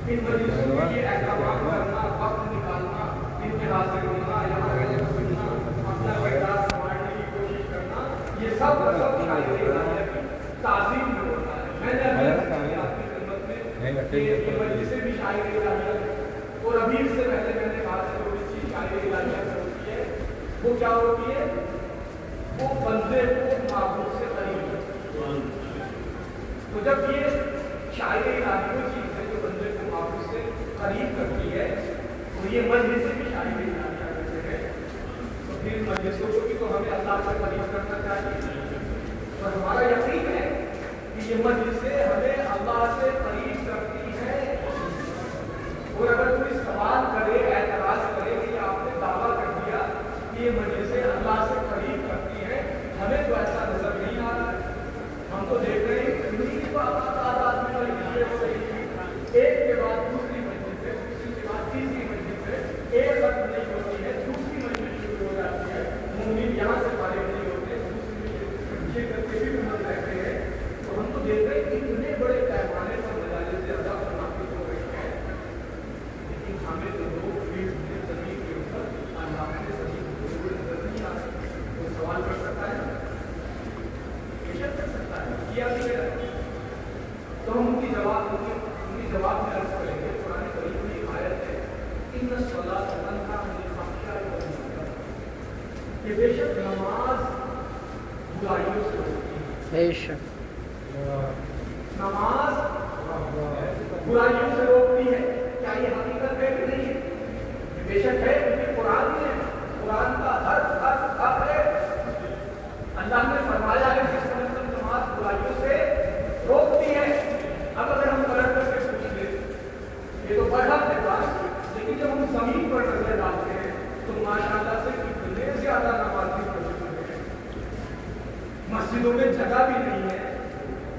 ان مجلسوں کے لیے اہتمام کرنا، وقت نکالنا، ان کے حاضر ہونا، یہاں رہنا سننا، اپنا کردار سنبھالنے کی کوشش کرنا، یہ سب شاعری الہیہ کی تعظیم میں ہوتا ہے. میں نے ابھی آپ کی خدمت میں کہ یہ مجلسیں بھی شاعری الہیہ ہے، اور ابھی اس سے پہلے میں نے کہا جو اس چیز شاعری الہیہ سے ہوتی ہے وہ کیا ہوتی ہے؟ وہ بندے کو معبود سے قریب. تو جب یہ شاعری الہیہ وہ چیز ہے جو بندے کو معبود سے قریب کرتی ہے، تو یہ مجلسیں بھی شاعری الہیہ کرتے ہیں. تو پھر مجلسوں کو بھی تو ہمیں اللہ سے قریب کرنا چاہیے، اور ہمارا یقین ہے کہ یہ مجلسیں ہمیں اللہ سے قریب کرتی ہیں. اور اگر کوئی سوال کرے، اعتراض کرے کہ آپ نے دعویٰ کر دیا کہ یہ مجلسیں اللہ سے قریب کرتی ہیں، ہمیں تو ایسا نظر نہیں آ رہا ہے. ہم تو دیکھ رہے ہیں کہ تعداد میں مجلسیں ہو رہی ہیں، ایک کے بعد دوسری مجلس ہے، دوسری کے بعد تیسری مجلس ہے، ایک وقت نہیں ہوتی ہے دوسری مجلس شروع ہو جاتی ہے. مومن یہاں سے فارغ نہیں ہوتے، دوسری شرکت کے بھی مت رہتے ہیں. تو ہم تو دیکھ رہے ہیں اتنے بڑے پیمانے پر مجالس سے ادا منعقد ہو رہی ہیں، لیکن ہمیں تو لوگ فیلڈ میں زمین کے اوپر اللہ کے زمین کو نظر نہیں آ رہے. وہ سوال کر سکتا ہے، بے شک کر سکتا ہے، کیا بھی ہے. تو ہم ان کی جواب میں عرض کریں گے. قرآن کریم کی ایک آیت ہے، ان الصلاۃ تنہی عن الفحشاء والمنکر، کہ بے شک نماز برائیوں سے روکتی ہے. بے شک نماز برائیوں سے روکتی ہے. کیا یہ حقیقت ہے کہ نہیں ہے؟ بے شک ہے، کیونکہ قرآن میں قرآن کا حق ہے. اللہ نے فرمایا ہے کہ نماز برائیوں سے روکتی ہے. اب اگر ہم پلٹ کر کے پوچھ لیں، یہ تو بڑھا ہے بات، لیکن جب ہم زمین پر نظر ڈالتے ہیں تو ماشاءاللہ سے کتنے زیادہ نمازی مسجدوں میں، مسجدوں میں جگہ بھی نہیں ہے.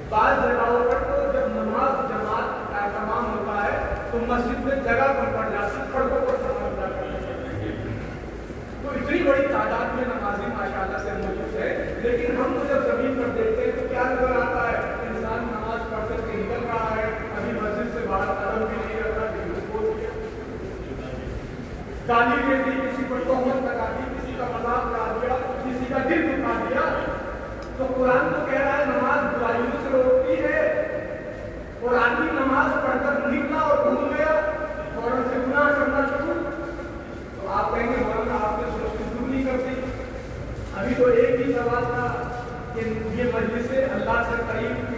بعض جگہوں پر تو جب نماز جماعت کا اہتمام ہوتا ہے تو مسجد میں جگہ کم پڑ جاتی ہے، سڑکوں پر سمجھ جاتی ہے. تو اتنی بڑی تعداد میں نمازی ماشاءاللہ سے موجود ہے، لیکن ہم تو جب زمین پر دیکھتے ہیں تو کیا نظر آتا ہے؟ انسان نماز پڑھ کر کے نکل رہا ہے، ابھی مسجد سے باہر قدم بھی نہیں رکھا، گالی دے دی، کسی پر تہمت لگا دی، کسی کا مذاق اڑا دیا، کسی کا دل دکھا دیا. تو قرآن تو کہہ رہا ہے نماز برائیوں سے روکتی ہے، اور آدمی نماز پڑھ کر نکلا اور بھول گیا، فوراً سے گناہ کرنا شروع. تو آپ کہیں گے مولانا آپ نے سوچ کے شروع نہیں کرتی. ابھی تو ایک ہی سوال تھا کہ یہ مجلسیں اللہ سے قریب